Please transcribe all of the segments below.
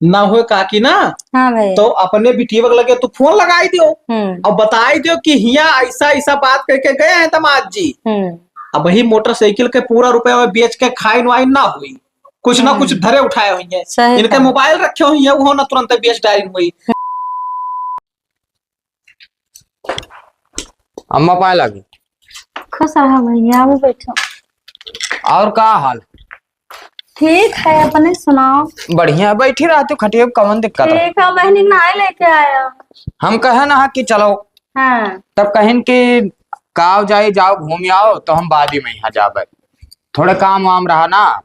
ना हो काकी ना। हाँ भाई। तो अपने बिटिया वगैरह लगे तो फोन लगाई दियो हम्म। और बताई दियो कि हिया ऐसा ऐसा बात करके गए हैं दामाद जी। हम्म। अब वही मोटरसाइकिल के पूरा रुपया में बेच के खाई नुआई ना हुई, कुछ ना कुछ धरे उठाए हुई है। सही इनके कहा। मोबाइल रखे हुई है वो ना तुरंत बेच डाली हुई। अम्मा पाए लगी। खुश रहा भैया, वो बैठो। और का हाल? ठीक है, अपने सुनाओ। बढ़िया बैठी रहती खटिया पे, कौन दिक्कत है? ठीक है, बहनी नहाए लेके आया। हम कहे ना कि चलो, हाँ। तब कहें कि काव जाए जाओ घूम आओ, तो हम बाद ही में यहाँ जाबे। थोड़े काम वाम रहा ना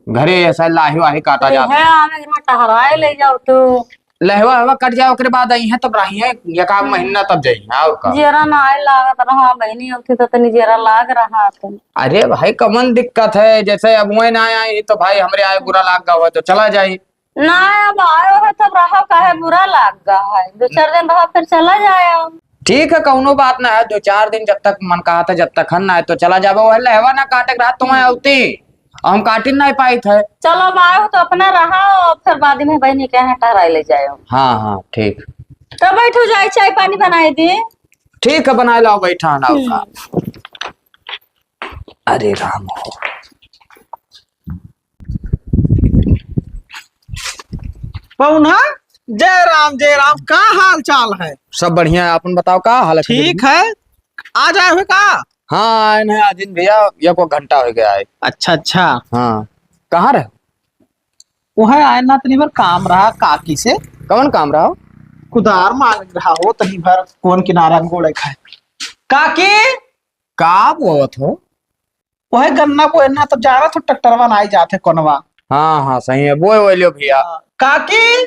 घरे, ऐसा लाही वाही काटा जाता है आमे घर में टहराए ले जाओ तो। लहवा हवा कट जाओ के बाद आई है तब रही है एक आध महीना तब जाई है। और का जेरा नहाए लागत रहा बहनी, उठी तो तनी जेरा लाग रहा था। अरे भाई कमन दिक्कत है, जैसे अब वही ना आई तो भाई हमरे आए बुरा लाग गया तो चला जाए ना। अब आयो है तब रहा, काहे बुरा लाग गया है, 2-4 दिन रहा फिर चला जाए। ठीक है, कौनो बात ना है। 2-4 दिन जब तक मन कहा था जब तक हन ना है तो चला जाबो। वह लहवा ना काटे रात तुम्हें आती हम काटिन नहीं पाई थे। चलो अब आयो तो अपना रहा और फिर बाद में बहनी के यहाँ टहराए ले जाओ। हाँ हाँ ठीक। तो बैठो, जाए चाय पानी बनाए दी। ठीक है बना लाओ, बैठा ना का। अरे राम हो। पौना जय राम का हाल चाल है? सब बढ़िया है, अपन बताओ का हाल है? ठीक है। आ जाए हुए का? हाँ आए हैं आज भैया, ये को घंटा हो गया है। अच्छा अच्छा। हाँ कहाँ रहे? वो है आए ना तनी भर काम रहा काकी से। कौन काम रहा हो? कुदार मांग रहा हो तनी भर कौन किनारा गोड़े खाए। काकी का बोवत हो? वो है गन्ना बोना तब जा रहा तो ट्रैक्टरवा ना आई जाते कोनवा। हाँ हाँ सही है, बोए लियो भैया। काकी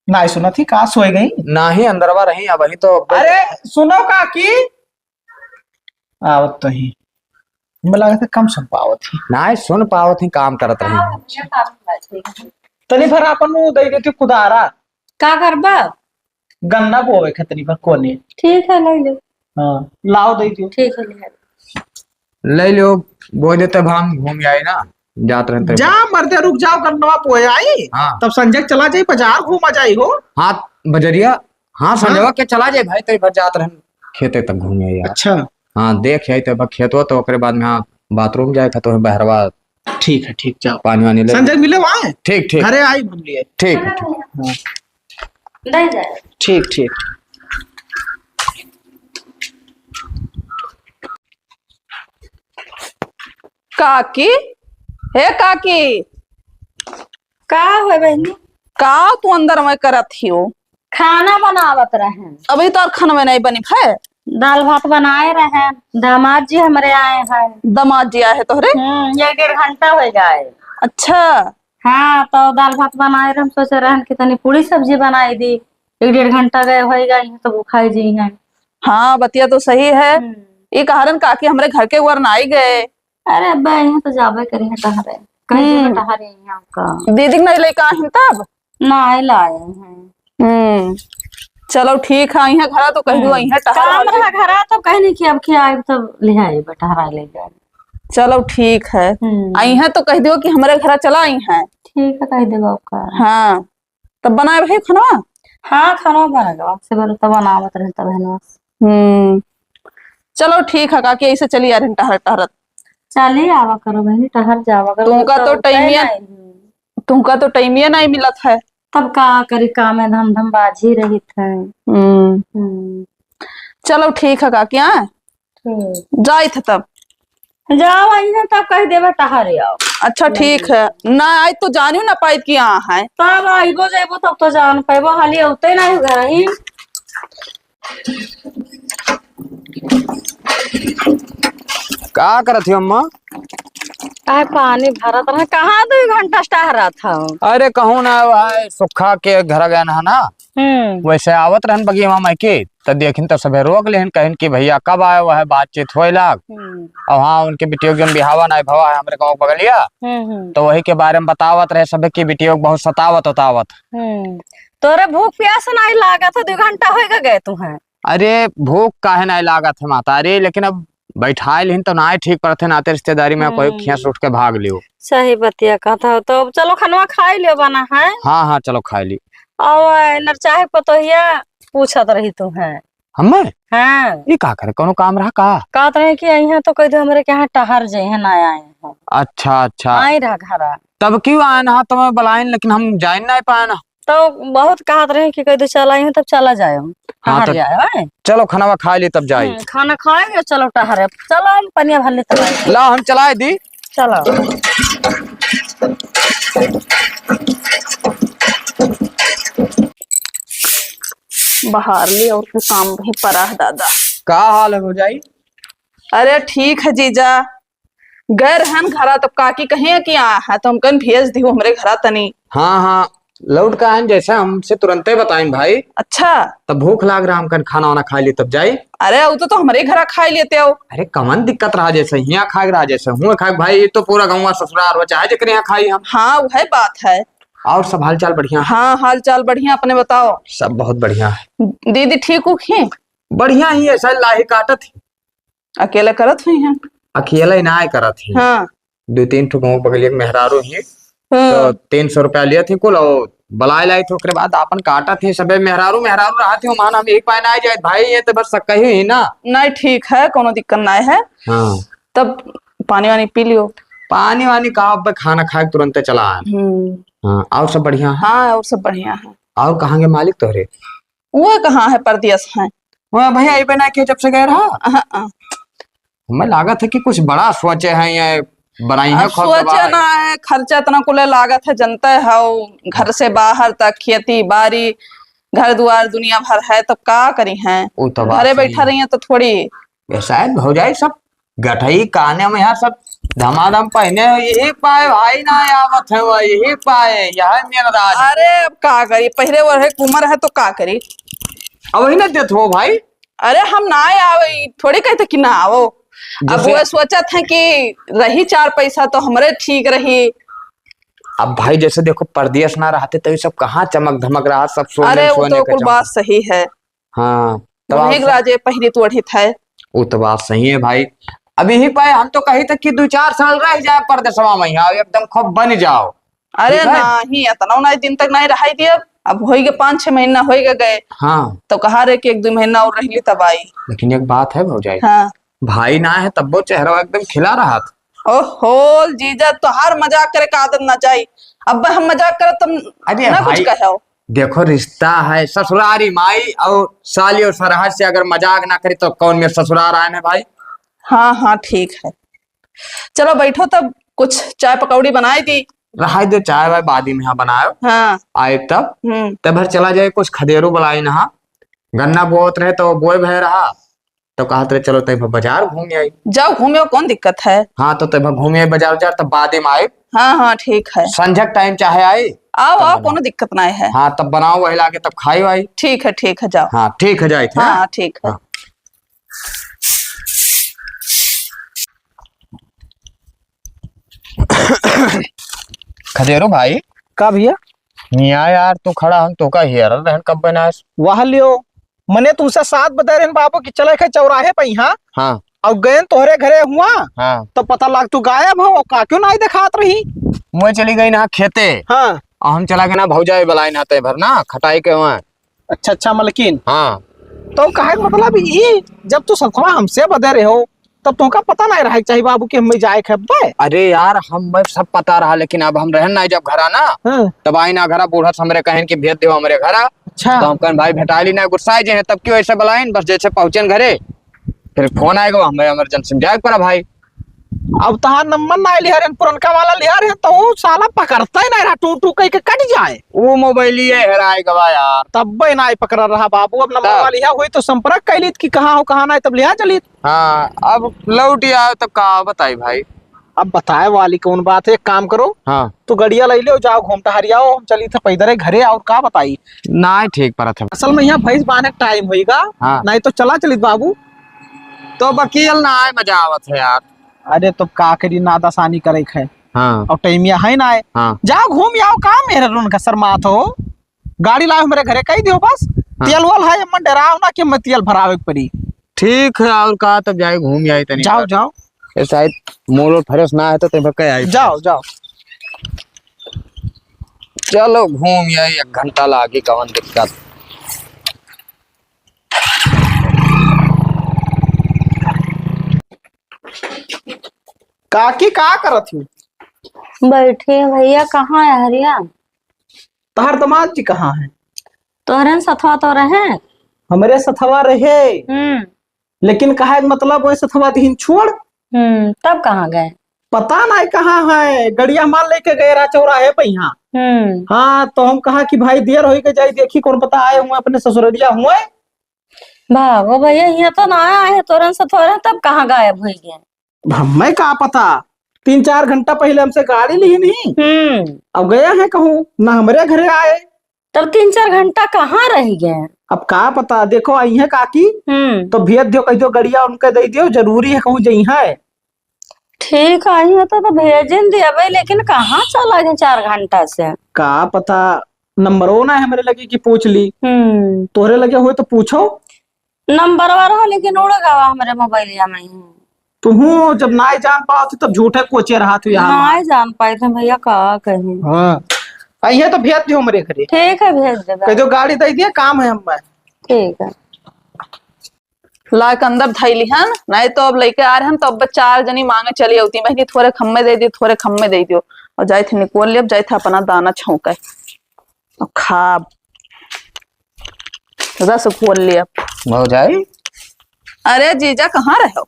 ना सुना थी का सोए गई? ना ही अंदरवा रही अब वही तो। अरे सुनो काकी, आवत तो ही मैं लगा था कम सुन पावत थी। ना सुन पाओ थी, काम करत रही। तनी भर अपन वो दे देती कुदारा। का करबा? गन्ना बोवे के तनी भर कोने। ठीक है, ले लो। हाँ लाओ दे दियो। ठीक है, ले ले लो, बो देते हम घूम आए ना जात रहते। जा मरते रुक जाओ गन्नवा पोए आई। हाँ तब संजय चला जाई बाजार घूमा जाई हो। हाँ बजरिया। हाँ संजवा के चला जाए भाई, तो जात रहे खेते तक घूमे यार। अच्छा हाँ देख आई तो खेतवा तो ओकरे बाद में हाँ बाथरूम जाए था तो बहरवा। ठीक है, ठीक जाओ। पानी वानी ले संजय मिले वहाँ। ठीक ठीक घरे आई भूल लिए। ठीक। ले जाए। ठीक ठीक। काकी, हे काकी, का है बहनी? का तू अंदर में करत ही हो? खाना बनावत रहे। अभी तो और खाना में नहीं बनी है। दाल भात बनाए रहे, दामाद जी हमारे आए हैं। दामाद जी आए है तोहरे? 1-1.5 घंटा हो जाए। अच्छा। हाँ तो दाल भात बनाए रहे, हम सोचे रहे कि तनी पूरी सब्जी बनाई दी। 1-1.5 घंटा गए हो गई तो वो खाई जी है। हाँ बतिया तो सही है। ये कारण काकी हमारे घर के वर ना आई गए। अरे अब्बा यहाँ तो जाबे करी है टहरे, कहीं टहरे यहाँ का। दीदी नहीं लेकर आई तब ना लाए हैं। चलो ठीक है, यहाँ घर तो कह दो यहाँ काम रहा घरा तो कहीं नहीं कि अब क्या आए तब ले आए टहरा ले जाए। चलो ठीक है, आई है तो कह दो कि हमारे घर चला आई है। ठीक है, कह देगा आपका। हाँ तब बनाए भाई खाना। हाँ खाना बनेगा, आपसे बोले तो बनावत रहता बहन। चलो ठीक है काकी, ऐसे चली आ रही टहर टहरत। चलिए आवा करो बहनी, टहर जावा करो। तुमका तो टाइमिया नहीं मिलत है। तब का करी, काम में धम बाजी रही थे। चलो ठीक है काकी। हाँ जाए थे तब जाओ आई है तब कह देवे टहर आओ। अच्छा ठीक है, ना आई तो जानियो ना पाई कि यहाँ है। तब आइबो जाइबो तब तो जान पाइबो, हाली औते नहीं घर ही। का करत ही अम्मा? पानी भरत रहा, कहाँ 2 घंटा टहरा था। अरे कहूँ ना भाई सुखा के घर गया ना ना, वैसे आवत रहन बगी मामा के तो देखिन तो सबे रोक लेन, कहन कि भैया कब आए हुआ है, बातचीत होए लाग। और हाँ उनके बेटियों के बिहावा ना भवा है हमारे गाँव बगलिया, तो वही के बारे में बतावत रहे सब की बेटियों बहुत सतावत उतावत। तोरे भूख प्यास नहीं लागा था, 2 घंटा हो गए तुम्हें। अरे भूख काहे नहीं लागत है माता, अरे लेकिन अब बैठा लेन तो ना ठीक पड़ते, नाते रिश्तेदारी में कोई खींच उठ के भाग लियो। सही बतिया कहता हो। तो चलो खनवा खाई लियो बना है। हाँ हाँ चलो खा ली। और नर चाहे पतोहिया पूछत रही तू है हमें हाँ ये का करे, कोनो काम रहा का? कहत रहे कि यहाँ तो कह दो हमरे के यहाँ टहर जाए है ना आए हैं। अच्छा अच्छा आई रहा घरा तब क्यों आए ना तुम्हें बुलाएं, लेकिन हम जा नहीं पाए ना। तो बहुत कहत रहे कि कह दो चला हूँ तब चला जाए हाँ, तो जाए चलो खाना खा ली तब जाई। खाना खाएंगे चलो टहरे चलो हम पनिया भर लेते ला हम चलाए दी। चलो बाहर ली और फिर काम भी पड़ा है दादा। का हाल है हो जाई? अरे ठीक है जीजा, गैर हन घरा तब काकी कहे कि आया है तो हम कन भेज दी हमरे घरा तनी। हाँ हाँ लौट का आन जैसे हमसे तुरंते बताएं भाई। अच्छा तब भूख लाग रहा, हम कन खाना वाना खा ली तब जाई। अरे वो तो हमारे घरा खाई लेते हो। अरे कमन दिक्कत रहा जैसे यहाँ खाए रहा जैसे हुआ खाए भाई, ये तो पूरा गाँव ससुराल हो चाहे जकर यहाँ खाई हम। हाँ वह बात है। और सब हाल चाल बढ़िया? हाँ हाल चाल बढ़िया, अपने बताओ। सब बहुत बढ़िया है। दीदी ठीक उखी? बढ़िया ही ऐसा लाही काटत ही। अकेले करत हुई हैं? अकेला ही ना करत ही। हाँ 2-3 ठो गाँव बगलिया के मेहरारू ही तो 300 रुपया लिए थे कुल, बलाए लाई थे ओकरे बाद अपन काटा थे सबे मेहरारू रहा थे मान हम एक पाए ना जाए भाई, ये तो बस सक्का ही ना। नहीं ठीक है, कोनो दिक्कत ना है। हाँ तब पानी वानी पी लियो। पानी वानी का अब खाना खाए तुरंत चला आए। हाँ और सब बढ़िया है? हाँ और सब बढ़िया है। और कहाँ के मालिक तोहरे? वो कहाँ है, परदेश है। वह भैया ये बना के जब से गए रहा। हाँ, हमें लागत है कि कुछ बड़ा सोचे हैं ये बनाई है। सोचे ना है, खर्चा इतना कुल लागत है, जनता है घर से बाहर तक खेती बाड़ी घर द्वार दुनिया भर है, तब का करी है। तो घरे बैठा रही है तो थोड़ी शायद हो जाए। सब गठई काने में यहाँ सब धमाधम पहने यही पाए भाई ना आवत है वह यही पाए यह मेरा राज। अरे अब का करी, पहले वो है उम्र है तो का करी। अब वही ना देते हो भाई। अरे हम ना आवे थोड़ी कहते कि ना आओ। अब वो सोचा था कि रही 4 पैसा तो हमरे ठीक रही। अब भाई जैसे देखो परदेश ना रहते तो ये सब कहाँ चमक धमक रहा सब सोने। अरे वो तो कुल बात सही है। हाँ तब राजे पहले तो अढ़ी था। वो तो बात सही है भाई। अब यही पाए हम तो कही तक कि 2-4 साल रह जाए परदेशवा में एकदम खूब बन जाओ। अरे नहीं इतना दिन तक नहीं रहा दिया। अब हो गए 5-6 महीना हो गए। हाँ तो कहा रहे कि 1-2 महीना और रह ली तब आई। लेकिन एक बात है भौजाई। हाँ भाई ना है तब वो चेहरा एकदम खिला रहा था। ओहो जीजा तोहार मजाक करे का आदत ना चाहिए। अब हम मजाक करे तुम ना कुछ कहो। देखो रिश्ता है ससुरारी माई और साली और सरहद से अगर मजाक ना करे तो कौन मेरे ससुराल आए हैं भाई। हाँ हाँ ठीक है, चलो बैठो तब कुछ चाय पकौड़ी बनाई दी। रहा दो चाय वाय बाद में यहाँ बनायो। हाँ आए तब भर चला जाए कुछ खदेरू बुलाई ना। गन्ना बोत रहे तो बोए भय रहा तो कहते रहे चलो तब बाजार घूम आई। जाओ घूमे कौन दिक्कत है। हाँ तो तब घूमे बाजार तब बाद में आए। हाँ हाँ ठीक है, संझक टाइम चाहे आए आओ आओ कोनो दिक्कत नहीं है। हाँ तब बनाओ वही लाके तब खाई आई। ठीक है जाओ। हाँ ठीक है जाए। हाँ ठीक है। खदेरो भाई का भैया मियाँ यार तू खड़ा हम तो का हेयर रहन कब बना वह लियो मने तुमसे 7 बता रहे बाबू की चले खे चौराहे पे यहाँ। हाँ और गए तोहरे घरे हुआ। हाँ तो पता लग तू गायब हो का क्यों नहीं दिखात रही। मैं चली गई ना खेते। हाँ और हम चला गए ना भौजाई बलाई ना ते भर ना खटाई के वहाँ। अच्छा मलकिन। हाँ तो कहे मतलब ये जब तू सतवा हमसे बदे रहे हो तब तुमका पता नहीं रहा चाहिए बाबू कि हमें जाए खेबे। अरे यार हम सब पता रहा लेकिन अब हम रहन नहीं जब घरा ना। हाँ। तब आई ना घरा बूढ़ा हमरे कहन के भेज दे हमारे घरा। अच्छा तो हम कहन भाई भेटाली ना गुस्सा जे तब क्यों ऐसे बुलाइन बस जैसे पहुंचन घरे फिर फोन आएगा हमें इमरजेंसी जाए पड़ा भाई। अब तहार नंबर ना लिया रे पुरनका वाला लिया रे तो वो साला पकड़ता ही नहीं रहा टू कह के कट जाए। वो मोबाइल ही हेराए गवा यार तब ना पकड़ रहा बाबू। अब नंबर वाला लिया हुई तो संपर्क कैलित कि कहाँ हो कहाँ ना तब लिया चलित। हाँ अब लौट आयो तब कहा बताई भाई। अब बताए वाली कौन बात है, एक काम करो। हाँ तो गड़िया ले लो जाओ घूमता हरियाओ हम चली थे पैदल घरे और का बताई ना ठीक पर था। असल में यहाँ भैंस बांधने टाइम होगा। हाँ। नहीं तो चला चलित बाबू। तो वकील ना आए मजा आवत है यार। अरे तो का करी नादासानी करे है। हाँ और टाइमिया है ना है। हाँ। जाओ घूम आओ का मेरे रुन का शर्मात हो। गाड़ी लाओ मेरे घरे कही दियो बस। तेल वाल है मन डराओ ना कि मैं तेल भरावे पड़ी। ठीक है और कहा तब जाए घूम आई तनी जाओ जाओ ये शायद मोल फ्रेश ना है तो ते भक्के आई जाओ जाओ। चलो घूम आई 1 घंटा लागी कवन दिक्कत। काकी का करत हूँ? बैठे हैं भैया। कहाँ है हरिया? तहर दामाद जी कहाँ है? तोहरन सथवा तो रहे। हमरे सथवा रहे लेकिन कहा मतलब वही सथवा दीन छोड़। तब कहाँ गए? पता नहीं कहाँ है, गड़िया माल लेके गए रहा चौराहे पे यहाँ। हाँ तो हम कहा कि भाई देर हो के जाई देखी कौन पता आए हुए अपने ससुररिया हुए। भागो भैया, यहाँ तो ना आए तोरन सथवा, तब कहाँ गायब हो गए? हमें का पता, 3-4 घंटा पहले हमसे गाड़ी ली नहीं। अब गया है कहूँ ना हमारे घरे आए। तब 3-4 घंटा कहाँ रह गए? अब का पता, देखो आई है काकी तो भेज दियो, कह दो गड़िया उनके दे दियो, जरूरी है कहूँ जई है। ठीक आई है तो भेजन दिया, लेकिन कहाँ चला गए 4 घंटा से? का पता, नंबरो ना है हमारे लगे कि पूछ ली। तोहरे लगे हुए तो पूछो। नंबर वाला लेकिन उड़ गवा हमारे मोबाइल में। तुहू जब ना जान पाओ तब झूठे कोचे रहा तू यहाँ। ना जान पाए थे भैया, का कहें। हाँ आई है तो भेज दियो मेरे घरे। ठीक है भेज दे। कह दो गाड़ी दे दिए, काम है हमें। ठीक है। लाके अंदर धैली हन, नहीं तो अब लेके आ रहे हैं तो अब 4 जनी मांगे चली होती बहनी, थोड़े खम्मे दे दियो, थोड़े खम्मे दे दियो। और जाए थे निकोल लिया, जाए थे अपना दाना छौके और खा रस खोल लिया। हो जाए। अरे जीजा कहाँ रहे हो?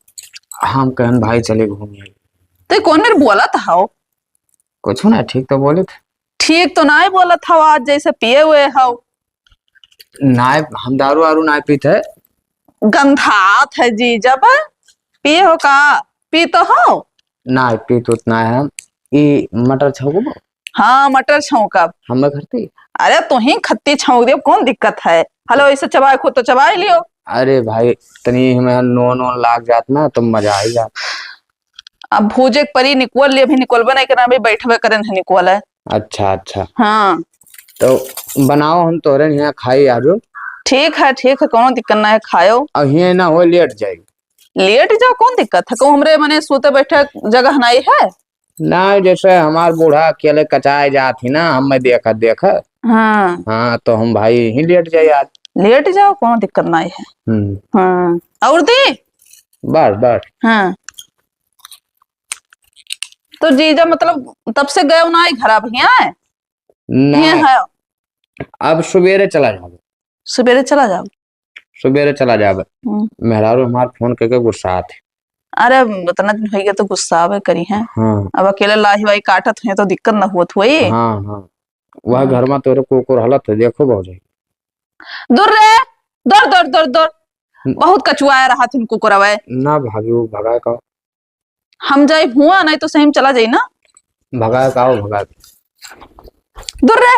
हम कहन भाई चले घूम आई। तो कौन मेरे बोला था हो? कुछ ना ठीक तो बोले थे। ठीक तो ना ही बोला था, आज जैसे पिए हुए हो। ना हम दारू वारू ना पीते। गंधात है जीजा पर पिए हो का? पी तो हो ना पी तो उतना है हम। ये मटर छौको। हाँ मटर छौका हमें करते। अरे तू ही खत्ती छौक दियो, कौन दिक्कत है? हेलो ऐसे चबाए खुद तो चबाई लियो। अरे भाई तनी हमें नोन लाग जात ना तो मजा आई जात। अब भूजे परी निकोल लिए, भी निकोलबे नहीं करना, अभी बैठवे करें निकोल है। अच्छा अच्छा हाँ तो बनाओ, हम तोरे यहाँ खाई आजो। ठीक है कोनो दिक्कत ना है, खाओ। अब यहाँ ना हो लेट जाएगी। लेट जाओ कौन दिक्कत है, कहूँ हमरे मने सोते बैठे जगह नहीं है ना। जैसे हमार बूढ़ा अकेले कचाए जाती ना, हमें देखा। हाँ तो हम भाई ही लेट जाए आज। लेट जाओ कोनो दिक्कत नहीं है। हाँ और दी बस। हाँ तो जीजा मतलब तब से गए ना घर, अब यहाँ है? ना अब सवेरे चला जाओ। सवेरे चला जाओ। सवेरे चला जाओ। मेहरारू हमार फोन करके गुस्सा थे। अरे उतना दिन हो गया तो गुस्सा आवे करी है। हाँ। अब अकेले लाही वाही काटत है तो दिक्कत न होत हुई। हाँ वह घर में तोरे को हालत है देखो बहुत। दूर रे, दूर बहुत कचुआ रहा थी कुकुर ना भागी वो भगा का। हम जाए हुआ नहीं तो सही में चला जाए ना। भगा का भगा दूर रे।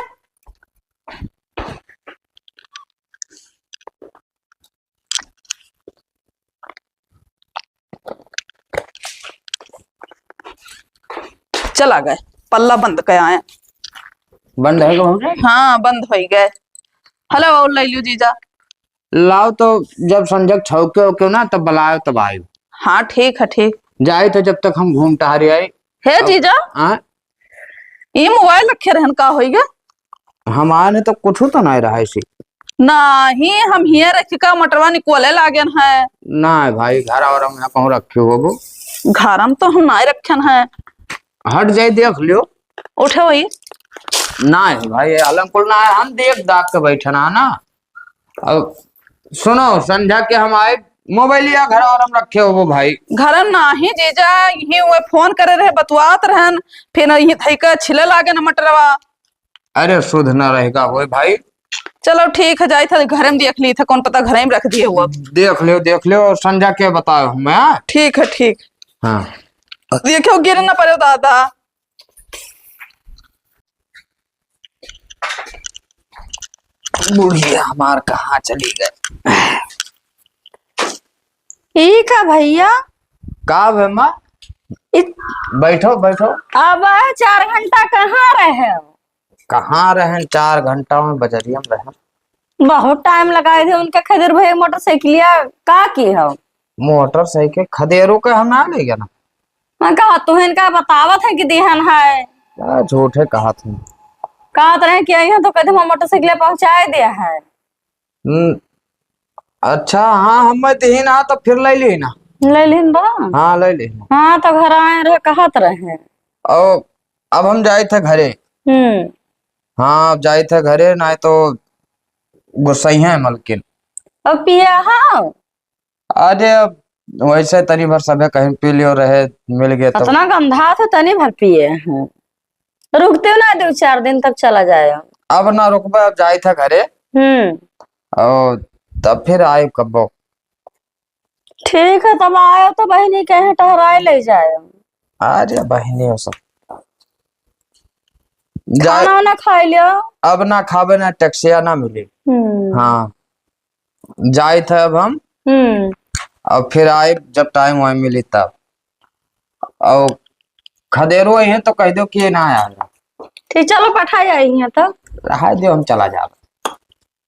चला गए, पल्ला बंद कर आए। बंद है। हाँ बंद हो गए। हेलो और ले लियो जीजा। लाओ तो जब संजक छौके हो क्यों ना तब बुलाओ तब आयो। हाँ ठीक है। जाए तो जब तक हम घूम टहरी आए। हे जीजा ये मोबाइल रखे रहन का हो गया? हमारे तो कुछ तो नहीं रहा इसी। नहीं हम हियर रख का मटरवा निकोले लागन है। ना भाई घर और हम कहूँ रखे हो वो घर में तो हम नहीं रखन है। हट जाए देख लियो। उठे वही ना भाई अलमकुल ना है, हम देख दाग के बैठना ना। अब सुनो संध्या के हम आए मोबाइल या घर और हम रखे हो वो भाई। घर नाही जीजा यही वो फोन करे रहे बतवात रहन, फिर यही थई का छिले लागे न मटरवा। अरे शुद्ध न रहेगा वो भाई। चलो ठीक है, जाई था घर में देख ली था, कौन पता घर में रख दिए हुआ। देख लियो संध्या के बताओ हमें। ठीक है ठीक। हाँ देखो गिर ना पड़े दादा। बुढ़िया हमार कहाँ चली गए। ठीक है भैया। का भैया बैठो। अब 4 घंटा कहाँ रहे? कहाँ रहे 4 घंटा में बजरिया में रहे। बहुत टाइम लगाए थे उनके खदर भैया मोटरसाइकिलिया का की हो। मोटरसाइकिल खदेरो के हम ना ले गया ना। मैं कहा तुहन का बतावत है कि दिहन है झूठे कहा थे। कहा रहे कि यहाँ तो कहते मोटरसाइकिल पहुंचाए दिया है। अच्छा हाँ हम दही ना तो फिर ले ली ना। ले लिन बा। हाँ ले ली। हाँ तो घर आए रहे कहत रहे। और अब हम जाए थे घरे। हाँ अब जाए थे घरे ना तो गुस्सा ही है मलकिन। अब पिया हाँ अरे अब वैसे तनी भर सबे कहीं पी लियो रहे मिल गए तो इतना गंधा था तनी भर पिए हैं। रुकते ना 2-4 दिन तक चला जाए। अब ना रुकबे अब जाए थे घरे। और तब फिर आए कब्बो। ठीक है तब आयो तो बहनी कहे ठहराए ले जाए। अरे बहनी हो सब खाना वाना खा लियो। अब ना खाबे ना टैक्सिया ना मिली। हाँ जाए थे अब हम। अब फिर आए जब टाइम वही मिली तब। और खदेरो है तो कह दो कि ना आया। ठीक चलो पठाई आई है तो रहा दो हम चला जाए।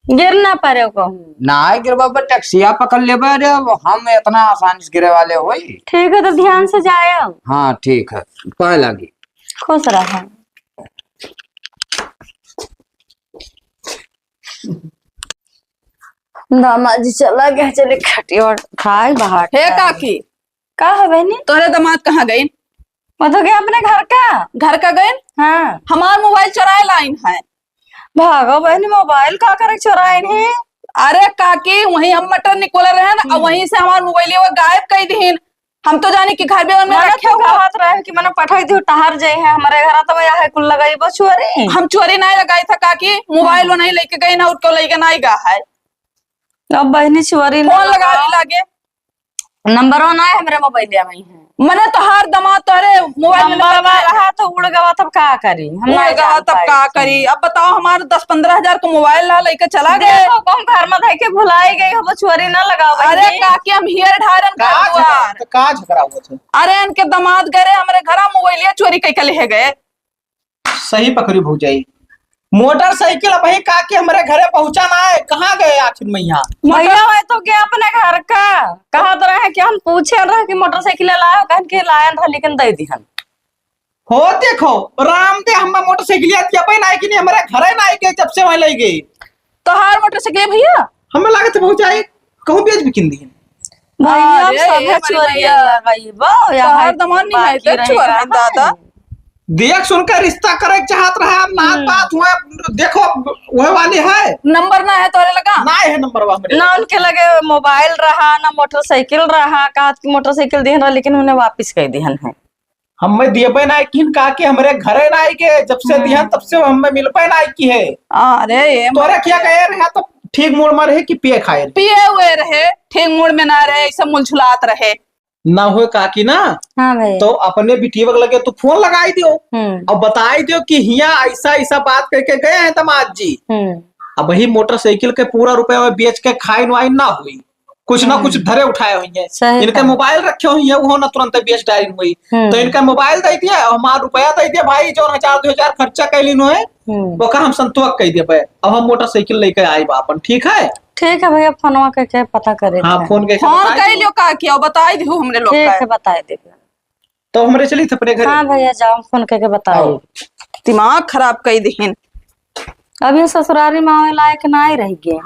गिर ना पारे कहूँ ना गिरबा पर टैक्सिया पकड़ लेबे। अरे हम इतना आसानी से गिरे वाले हो। ठीक है तो ध्यान से जाए। हाँ ठीक है पाए लगी। खुश रहा। दामाद जी चला गया चले खटी और खाए बाहर। हे काकी का है बहनी तोरे दामाद कहाँ गए? मैं तो गया अपने घर का गए। हाँ हमार मोबाइल चुराए लाइन है। भागो बहनी मोबाइल का करे चुराए नहीं। अरे काकी वहीं हम मटर निकोल रहे ना और वहीं से हमार मोबाइल वो गायब कर दीन। हम तो जाने कि घर में रखे हुआ हाथ रहे कि मैंने पठाई दी टहर जाए है हमारे घर तो मैं यहाँ कुल लगाई बस चोरी। हम चोरी नहीं लगाई था काकी। मोबाइल वो नहीं लेके गई ना उसको लेके नहीं गया है। अब बहनी चोरी फोन लगा लागे नंबर ना है मेरे मोबाइल में है। मैंने तो हर दमा तोरे मोबाइल नंबर रहा तो उड़ गया तब क्या करी हम उड़ गया तब क्या करी। अब बताओ हमारे 10-15 हजार का मोबाइल ला लेके चला गए। कौन घर में धके भुलाई गई हो चोरी ना लगाओ। अरे काकी हम हियर ढारन का झगड़ा हुआ था। अरे इनके दामाद गए हमारे घर मोबाइल चोरी कई ले गए। सही पकड़ी भौजाई। मोटरसाइकिल अब ही का के हमारे घरे पहुंचा ना है। कहाँ गए आखिर मैया? भैया है तो क्या अपने घर का कहा तो रहे कि हम पूछे रहे कि मोटरसाइकिल लाओ कहन के लायन था लेकिन दे दिहन। हो देखो राम दे हम मोटरसाइकिल ना कि नहीं हमारे घरे ना आई के जब से वहीं ले गई। तो हार मोटरसाइकिल भैया हमें लगे थे पहुंचाई कहूँ बेच बिकिन दी। भैया सब चोरी लगाई बा यार दमान नहीं है तो चोरा दादा। देख सुनकर रिश्ता करे चाहत रहा नात बात हुआ। देखो वह वाली है नंबर ना है तोरे लगा ना है नंबर वाले ना उनके लगे मोबाइल रहा ना मोटरसाइकिल रहा कहा कि मोटरसाइकिल दिहन रहा लेकिन उन्हें वापस कर दिहन है। हमें दिए ना किन कहा कि हमारे घरे ना आई के जब से दिहन तब से हमें मिल पे ना आई की है। अरे तोरे क्या कहे रहे तो ठीक मूड में रहे कि पिए खाए पिए हुए रहे ठीक मूड में ना रहे सब मुलझुलात रहे ना हो काकी ना। हाँ भाई तो अपने बिटिया लगे तो फोन लगाई दियो और बताई दियो कि हिया ऐसा ऐसा बात करके गए हैं दामाद जी। अब वही मोटरसाइकिल के पूरा रुपया बेच के खाइन वाइन ना हुई कुछ ना कुछ धरे उठाए हुई है। इनके मोबाइल रखे हुई है वो ना तुरंत बेच डाली हुई। तो इनका मोबाइल दे दिया और हमारा रुपया दे दिया भाई जो 1000-2000 खर्चा कैलिन हुए वो का हम संतोष कह दिया। अब हम मोटरसाइकिल लेके आई बापन। ठीक है भैया फोनवा करके पता करे। हाँ फोन के फोन कर लियो का किया बताई दियो हमरे लोग ठीक है बताए दे। तो हमरे चली थे अपने घर। हाँ भैया जाओ फोन करके बताओ। दिमाग खराब कर दिहिन। अभी ससुरारी मावे लायक ना ही रह गए।